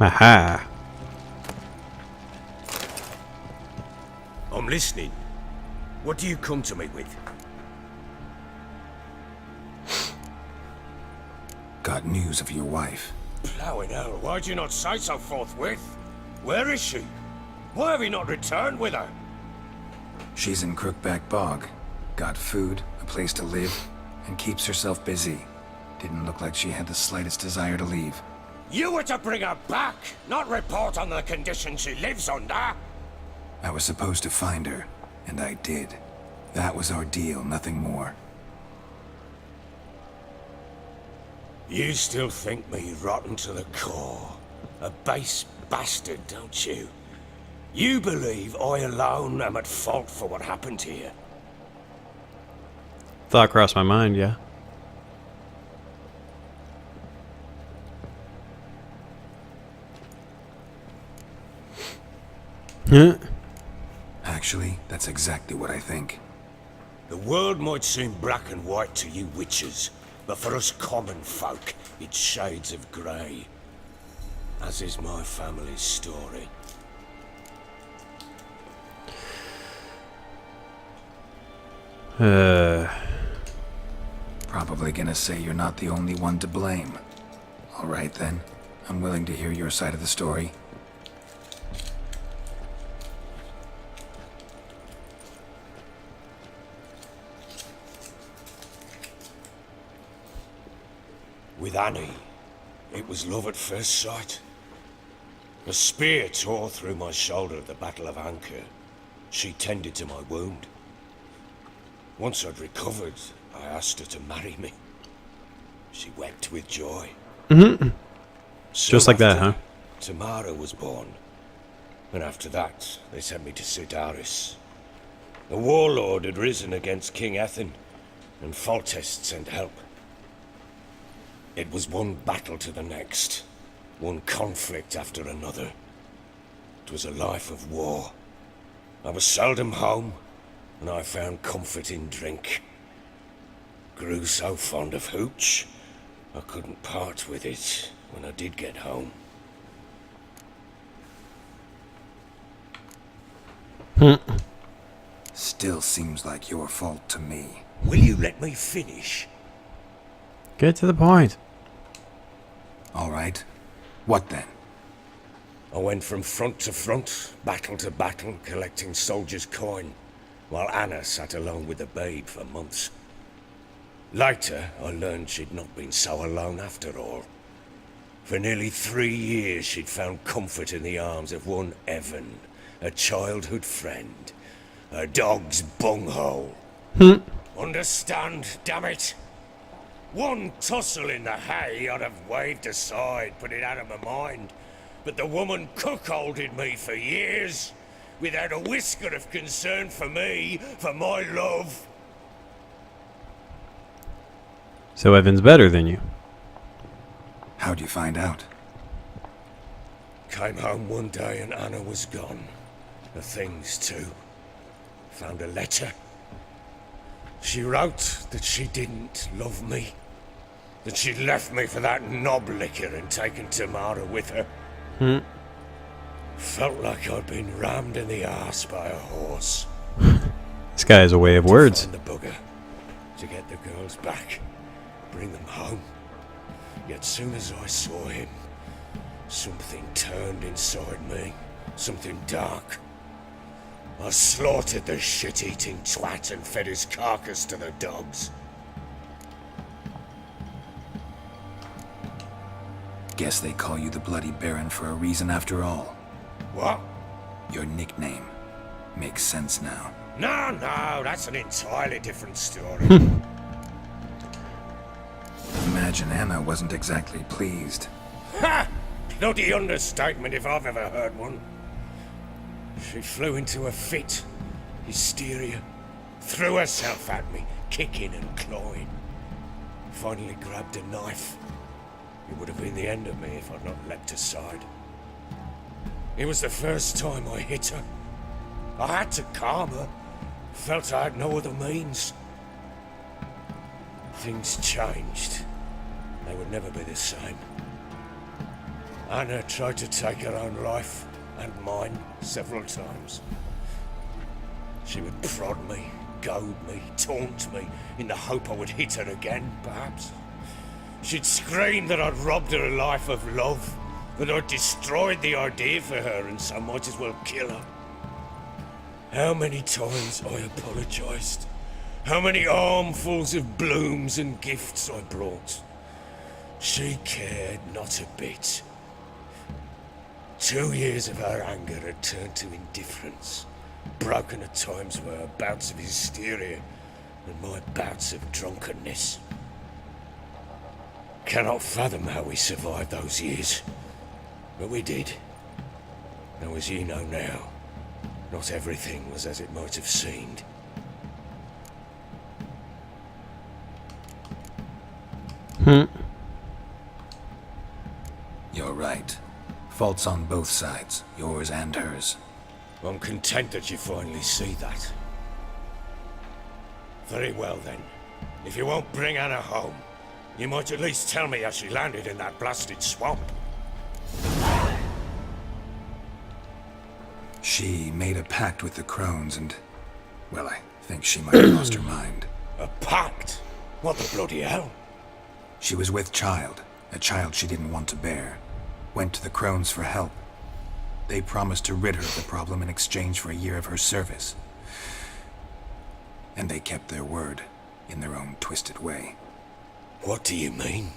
Aha. I'm listening. What do you come to me with? Got news of your wife. Plowing hell, why'd you not say so forthwith? Where is she? Why have you not returned with her? She's in Crookback Bog. Got food, a place to live, and keeps herself busy. Didn't look like she had the slightest desire to leave. You were to bring her back, not report on the conditions she lives under. I was supposed to find her, and I did. That was our deal, nothing more. You still think me rotten to the core. A base bastard, don't you? You believe I alone am at fault for what happened here. Thought crossed my mind, yeah. Huh? Actually, that's exactly what I think. The world might seem black and white to you witches, but for us common folk, it's shades of grey. As is my family's story. Probably gonna say you're not the only one to blame. Alright then, I'm willing to hear your side of the story. With Annie, it was love at first sight. A spear tore through my shoulder at the Battle of Anchor. She tended to my wound. Once I'd recovered, I asked her to marry me. She wept with joy. Just like that, huh? Tamara was born. And after that, they sent me to Sidaris. The warlord had risen against King Ethan, and Foltest sent help. It was one battle to the next, one conflict after another. It was a life of war. I was seldom home, and I found comfort in drink. Grew so fond of hooch, I couldn't part with it when I did get home. Still seems like your fault to me. Will you let me finish? Get to the point. Alright. What then? I went from front to front, battle to battle, collecting soldiers' coin, while Anna sat alone with the babe for months. Later, I learned she'd not been so alone after all. For nearly 3 years, she'd found comfort in the arms of one Evan, a childhood friend. Her dog's bunghole. Understand, damn it? One tussle in the hay I'd have waved aside, put it out of my mind. But the woman cuckolded me for years, without a whisker of concern for me, for my love. So Evan's better than you. How'd you find out? Came home one day and Anna was gone. The things too. Found a letter. She wrote that she didn't love me. That she'd left me for that knob licker and taken Tamara with her. Felt like I'd been rammed in the arse by a horse. This guy has a way of words. Find the bugger. To get the girls back. Bring them home. Yet soon as I saw him, something turned inside me. Something dark. I slaughtered the shit-eating twat and fed his carcass to the dogs. Guess they call you the Bloody Baron for a reason after all. What? Your nickname. Makes sense now. No, that's an entirely different story. Imagine Anna wasn't exactly pleased. Ha! Bloody understatement if I've ever heard one. She flew into a fit. Hysteria. Threw herself at me, kicking and clawing. Finally grabbed a knife. It would have been the end of me if I'd not leapt aside. It was the first time I hit her. I had to calm her. Felt I had no other means. Things changed. They would never be the same. Anna tried to take her own life, and mine, several times. She would prod me, goad me, taunt me, in the hope I would hit her again, perhaps. She'd scream that I'd robbed her a life of love, that I'd destroyed the idea for her and so might as well kill her. How many times I apologized. How many armfuls of blooms and gifts I brought. She cared not a bit. 2 years of her anger had turned to indifference, broken at times by her bouts of hysteria and my bouts of drunkenness. Cannot fathom how we survived those years, but we did. Though as you know now, not everything was as it might have seemed. You're right. Faults on both sides, yours and hers. I'm content that you finally see that. Very well then. If you won't bring Anna home, you might at least tell me how she landed in that blasted swamp. She made a pact with the crones and... well, I think she might have lost her mind. A pact? What the bloody hell? She was with child, a child she didn't want to bear. Went to the crones for help. They promised to rid her of the problem in exchange for a year of her service. And they kept their word, in their own twisted way. What do you mean?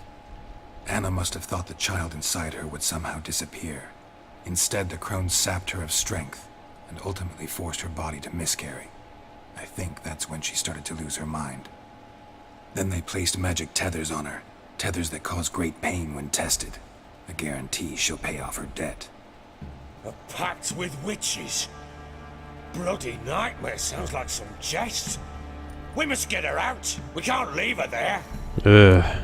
Anna must have thought the child inside her would somehow disappear. Instead, the crones sapped her of strength, and ultimately forced her body to miscarry. I think that's when she started to lose her mind. Then they placed magic tethers on her, tethers that cause great pain when tested. A guarantee she'll pay off her debt. A pact with witches? Bloody nightmare, sounds like some jest. We must get her out. We can't leave her there. Ugh.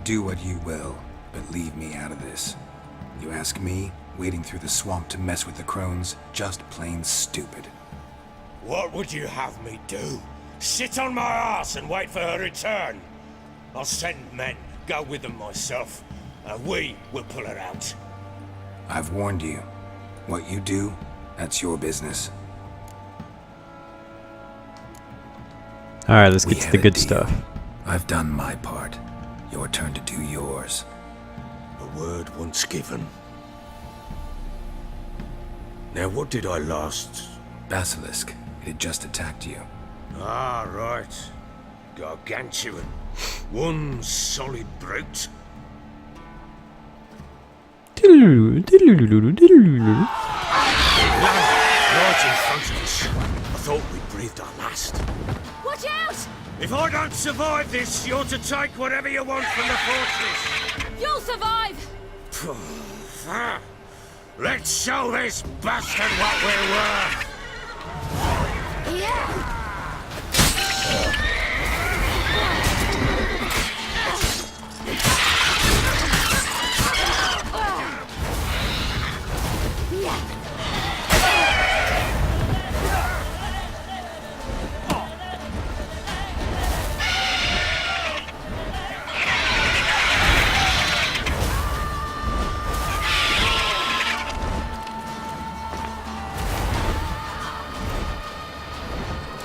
Do what you will, but leave me out of this. You ask me, wading through the swamp to mess with the crones, just plain stupid. What would you have me do? Sit on my ass and wait for her return? I'll send men, go with them myself, and we will pull her out. I've warned you. What you do, that's your business. Alright, let's We get to had the a good deal. stuff. I've done my part. Your turn to do yours. A word once given. Now what did I last... Basilisk, it had just attacked you. Ah, right. Gargantuan. One solid brute. Right in front of us. I thought we breathed our last. Watch out! If I don't survive this, you're to take whatever you want from the fortress. You'll survive! Let's show this bastard what we're worth. Yeah!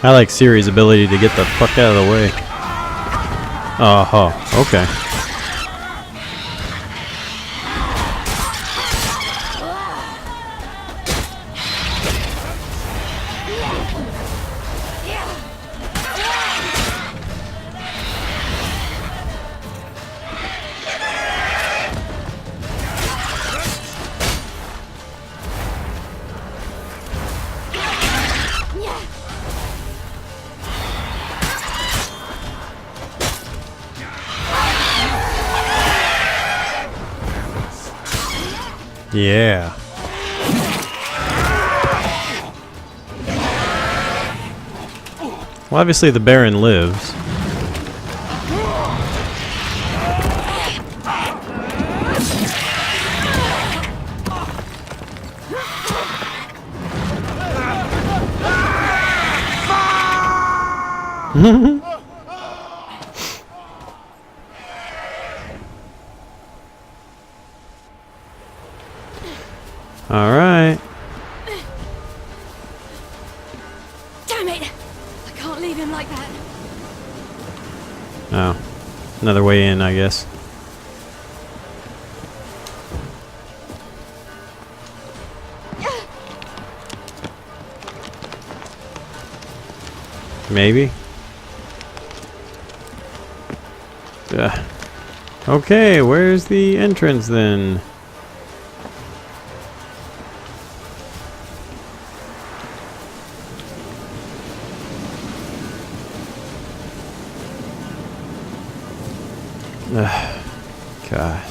I like Ciri's ability to get the fuck out of the way. Oh, okay. Yeah. Well, obviously the Baron lives. Damn it! I can't leave him like that. Oh. Another way in, I guess. Maybe. Okay, where's the entrance then? God.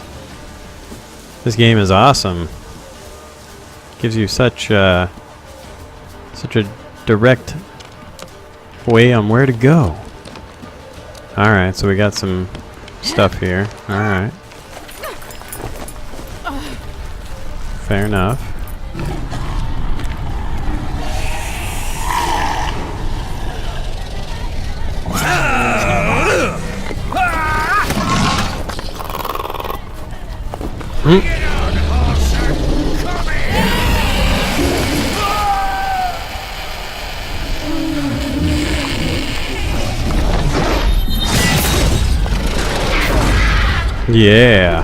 This game is awesome. Gives you such a direct way on where to go. Alright, so we got some stuff here. Alright. Fair enough. Yeah.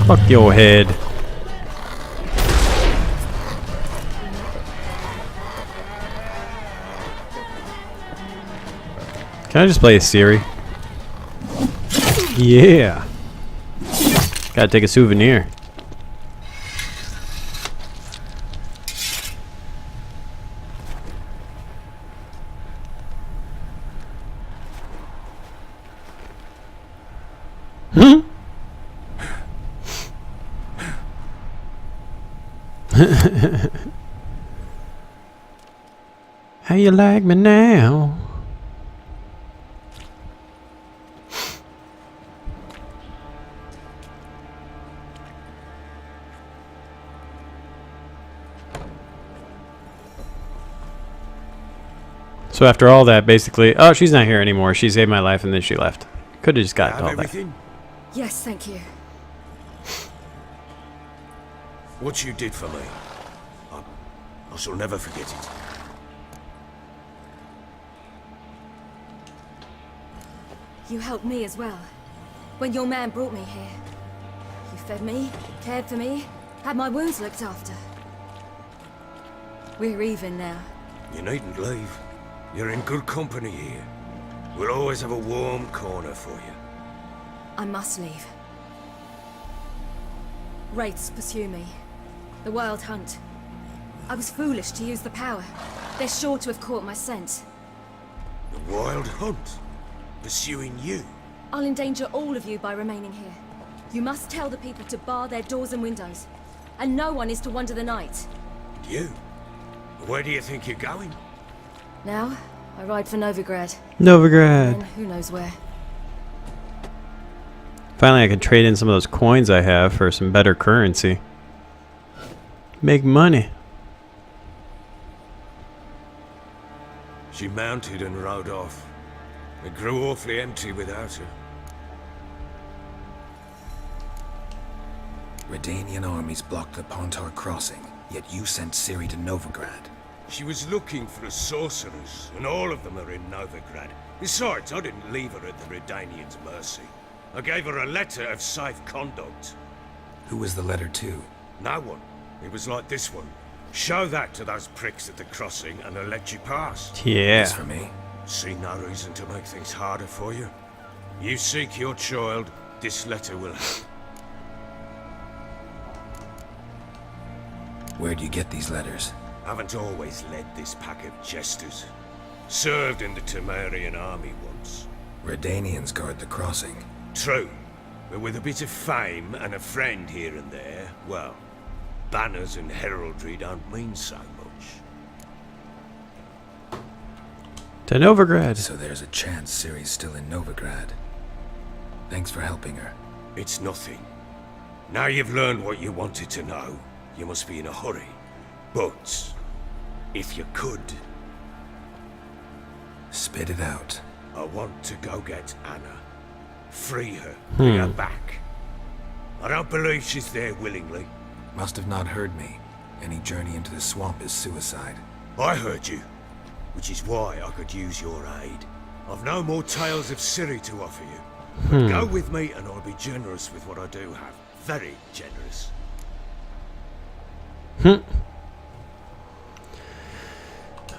Fuck your head. Can I just play a Siri? Yeah. Gotta take a souvenir. How you like me now? So after all that, basically, oh, she's not here anymore. She saved my life and then she left. Could have just got all that. Yes, thank you. What you did for me, I shall never forget it. You helped me as well. When your man brought me here. You fed me, cared for me, had my wounds looked after. We're even now. You needn't leave. You're in good company here. We'll always have a warm corner for you. I must leave. Wraiths pursue me. The Wild Hunt. I was foolish to use the power. They're sure to have caught my scent. The Wild Hunt? Pursuing you? I'll endanger all of you by remaining here. You must tell the people to bar their doors and windows. And no one is to wander the night. You? Where do you think you're going? Now, I ride for Novigrad. Novigrad. And who knows where. Finally, I can trade in some of those coins I have for some better currency. Make money. She mounted and rode off. It grew awfully empty without her. Redanian armies blocked the Pontar crossing, yet you sent Ciri to Novigrad. She was looking for a sorceress, and all of them are in Novigrad. Besides, I didn't leave her at the Redanians' mercy. I gave her a letter of safe conduct. Who was the letter to? No one. It was like this one. Show that to those pricks at the crossing and they'll let you pass. Yeah. It's for me. See no reason to make things harder for you. You seek your child, this letter will help. Where'd you get these letters? Haven't always led this pack of jesters. Served in the Temerian army once. Redanians guard the crossing. True, but with a bit of fame and a friend here and there, well, banners and heraldry don't mean so much. To Novigrad. So there's a chance Ciri's still in Novigrad. Thanks for helping her. It's nothing. Now you've learned what you wanted to know, you must be in a hurry. But, if you could... Spit it out. I want to go get Anna. Free her. Bring her back. I don't believe she's there willingly. Must have not heard me. Any journey into the swamp is suicide. I heard you, which is why I could use your aid. I've no more tales of Ciri to offer you. But go with me and I'll be generous with what I do have. Very generous.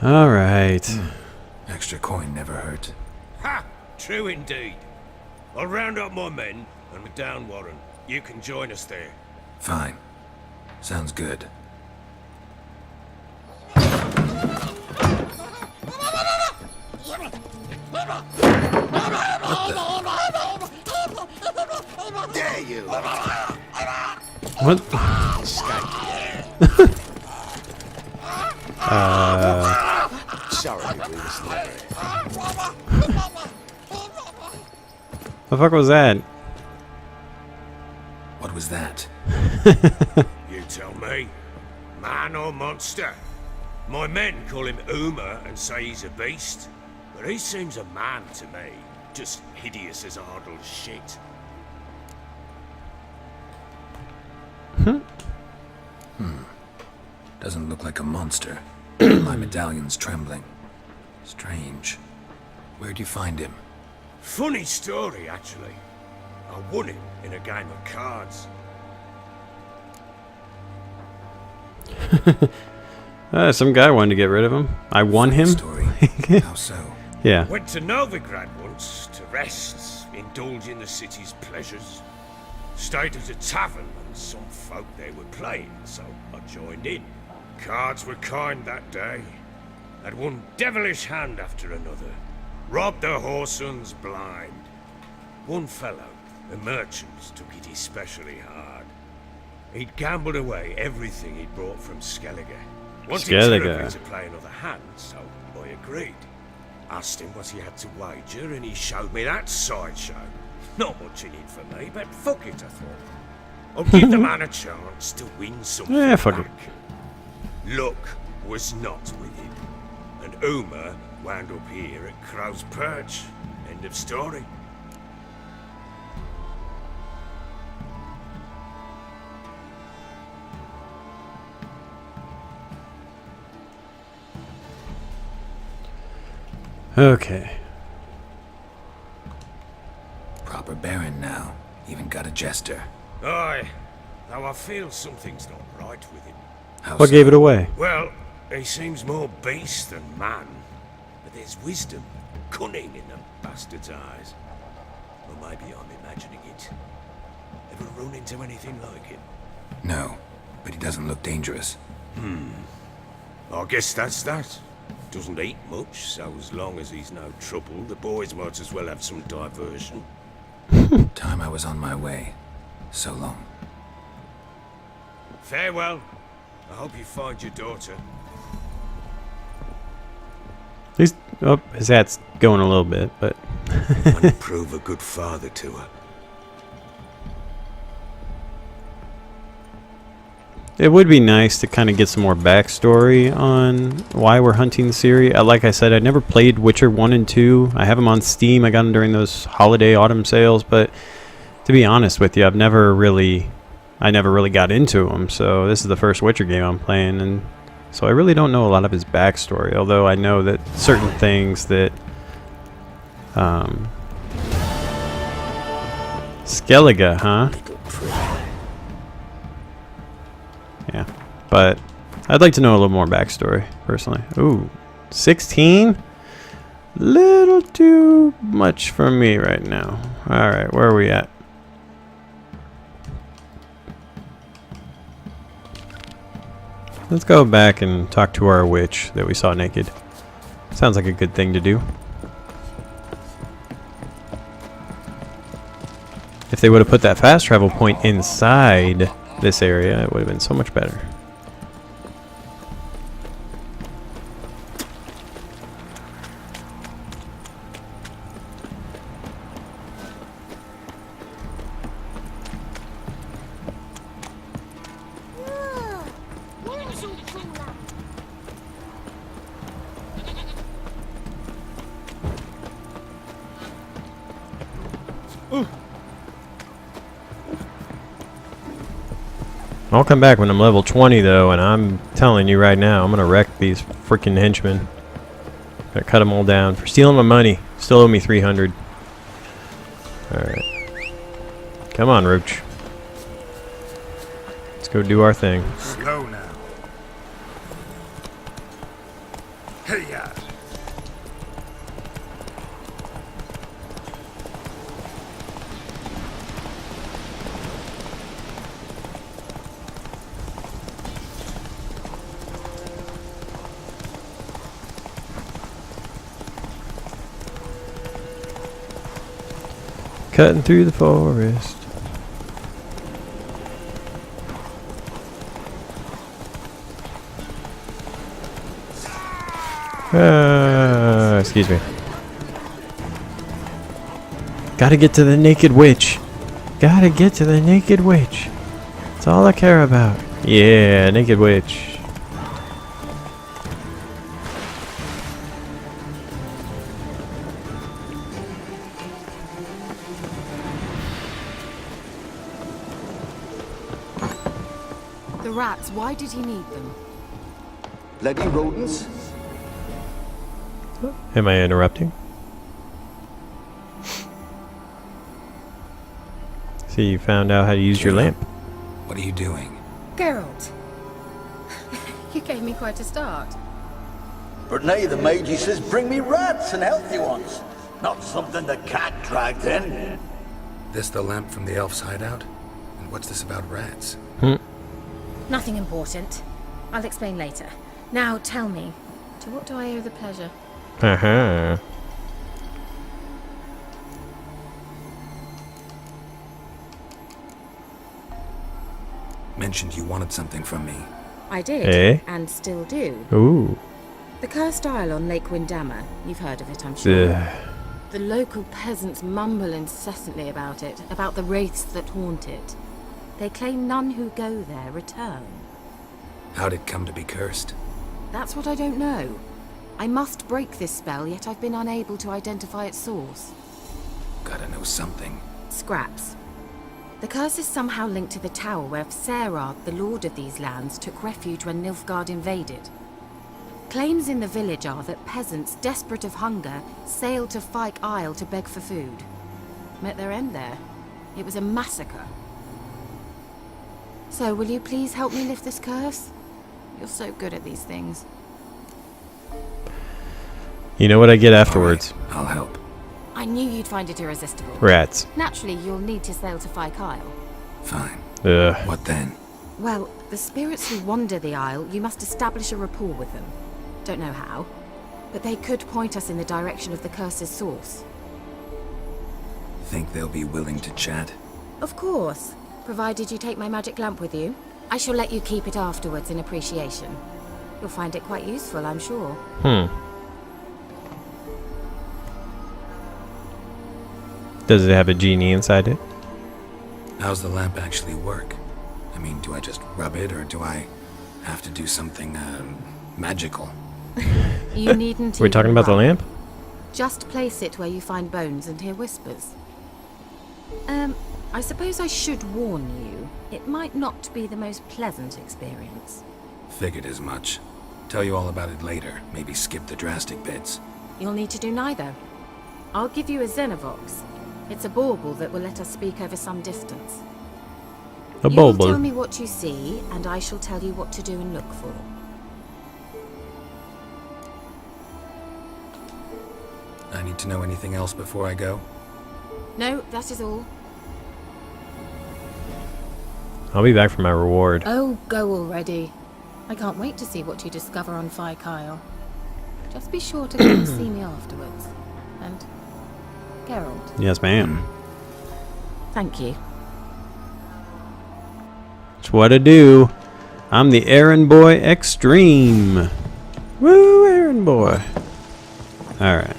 All right. Extra coin never hurt. Ha! True indeed. I'll round up my men and we're down Warren. You can join us there. Fine. Sounds good. Dare you! What? Sorry, we was never. The fuck was that? What was that? You tell me. Man or monster? My men call him Uma and say he's a beast. But he seems a man to me. Just hideous as Ardle's shit. Doesn't look like a monster. My medallion's trembling. Strange. Where'd you find him? Funny story, actually. I won him in a game of cards. Some guy wanted to get rid of him. I won him? Story. How so? Yeah. Went to Novigrad once to rest, indulge in the city's pleasures. Stayed at a tavern and some folk there were playing, so I joined in. Cards were kind that day. Had one devilish hand after another. Robbed the whoresun's blind. One fellow, a merchant, took it especially hard. He'd gambled away everything he'd brought from Skellige. Wanted terribly to play another hand, so I agreed. Asked him what he had to wager, and he showed me that sideshow. Not much in it for me, but fuck it, I thought. I'll give the man a chance to win something fuck back. Luck was not with him, and Uma wound up here at Crow's Perch. End of story. Okay. Proper baron now. Even got a jester. Aye, though I feel something's not right with him. How What so? gave it away? Well, he seems more beast than man, but there's wisdom, cunning in the bastard's eyes. Or maybe I'm imagining it. Ever run into anything like him? No, but he doesn't look dangerous. I guess that's that. Doesn't eat much, so as long as he's no trouble, the boys might as well have some diversion. Time I was on my way. So long. Farewell. I hope you find your daughter. He's, oh, his hat's going a little bit, but And prove a good father to her. it would be nice to kind of get some more backstory on why we're hunting Ciri. Like I said, I never played Witcher 1 and 2. I have them on Steam. I got them during those holiday autumn sales, but to be honest with you, I never really got into them. So this is the first Witcher game I'm playing, and so I really don't know a lot of his backstory, although I know that certain things that Skellige, huh? Yeah, but I'd like to know a little more backstory, personally. Ooh, 16? Little too much for me right now. Alright, where are we at? Let's go back and talk to our witch that we saw naked. Sounds like a good thing to do. If they would have put that fast travel point inside this area, it would have been so much better. I'll come back when I'm level 20 though, and I'm telling you right now, I'm gonna wreck these freaking henchmen. Gotta cut them all down for stealing my money. Still owe me 300. Alright. Come on, Roach. Let's go do our thing. Slow now. Hey-ya! Cutting through the forest. Excuse me. Gotta get to the naked witch. Gotta get to the naked witch. That's all I care about. Yeah, naked witch. The rats, why did he need them? Bloody rodents. Am I interrupting? See, you found out how to use your lamp. What are you doing? Geralt. You gave me quite a start. But now the Magi says bring me rats and healthy ones. Not something the cat dragged in. This the lamp from the elf's hideout? And what's this about rats? Nothing important. I'll explain later. Now tell me, to what do I owe the pleasure? Uh-huh. Mentioned you wanted something from me. I did, Eh? and still do. Ooh. The cursed isle on Lake Windammer. You've heard of it, I'm sure. Ugh. The local peasants mumble incessantly about it, about the wraiths that haunt it. They claim none who go there return. How'd it come to be cursed? That's what I don't know. I must break this spell, yet I've been unable to identify its source. Gotta know something. Scraps. The curse is somehow linked to the tower where Serard, the lord of these lands, took refuge when Nilfgaard invaded. Claims in the village are that peasants, desperate of hunger, sailed to Fyke Isle to beg for food. Met their end there. It was a massacre. So, will you please help me lift this curse? You're so good at these things. You know what I get afterwards? All right, I'll help. I knew you'd find it irresistible. Rats. Naturally, you'll need to sail to Fyke Isle. Fine. Ugh. What then? Well, the spirits who wander the isle, you must establish a rapport with them. Don't know how, but they could point us in the direction of the curse's source. Think they'll be willing to chat? Of course, provided you take my magic lamp with you. I shall let you keep it afterwards in appreciation. You'll find it quite useful, I'm sure. Does it have a genie inside it? How's the lamp actually work? I mean, do I just rub it, or do I have to do something, magical? You needn't. We're talking even about the rub. lamp? Just place it where you find bones and hear whispers. I suppose I should warn you. It might not be the most pleasant experience. Figured as much. Tell you all about it later. Maybe skip the drastic bits. You'll need to do neither. I'll give you a Xenovox. It's a bauble that will let us speak over some distance. A You will tell bulbul. me what you see, and I shall tell you what to do and look for. I need to know anything else before I go? No, that is all. I'll be back for my reward. Oh, go already. I can't wait to see what you discover on Fyke Isle. Just be sure to come and see me afterwards. And Geralt, Yes, ma'am. thank you. It's what I do. I'm the errand boy extreme. Woo, errand boy. Alright.